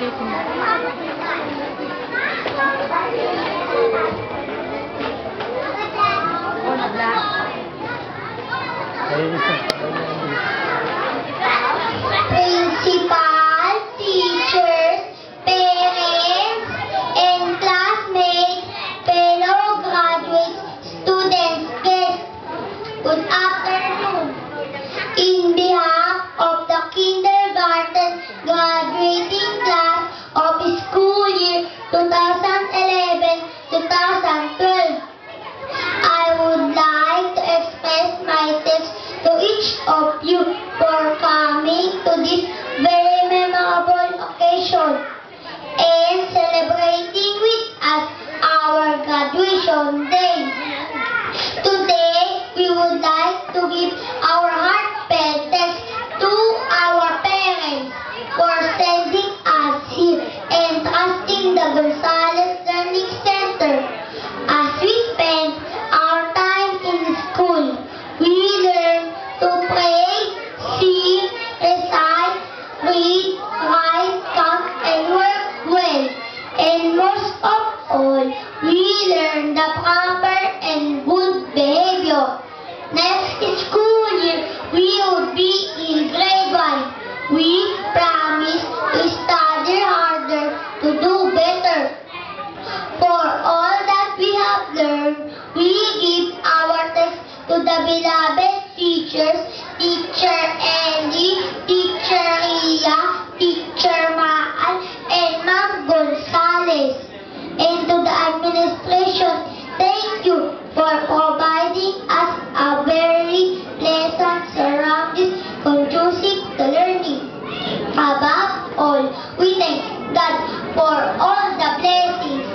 Principal, teachers, parents, and classmates, fellow graduates, students, guests, good afternoon. In behalf of the kindergarten graduating class of school year 2011-2012, I would like to express my thanks to each of you for coming to this very memorable occasion and celebrating with us our graduation day. Today, we would like to give our heartfelt thanks to our parents for sending us here and trusting the Gonzales Learning Center. As we spend our time in school, we learn to pray, sing, recite, read, write, count, and work well. And most of all, we learn the proper and good behavior. Next school year, we will be in grade 1. We promise to study harder to do better. For all that we have learned, we give our thanks to the beloved teachers, Teacher Andy, Teacher Ria, Teacher Maal, and Ma'am Gonzales. And to the administration, thank you for providing us a very pleasant surroundings conducive to learning. Above all, we thank God for all the blessings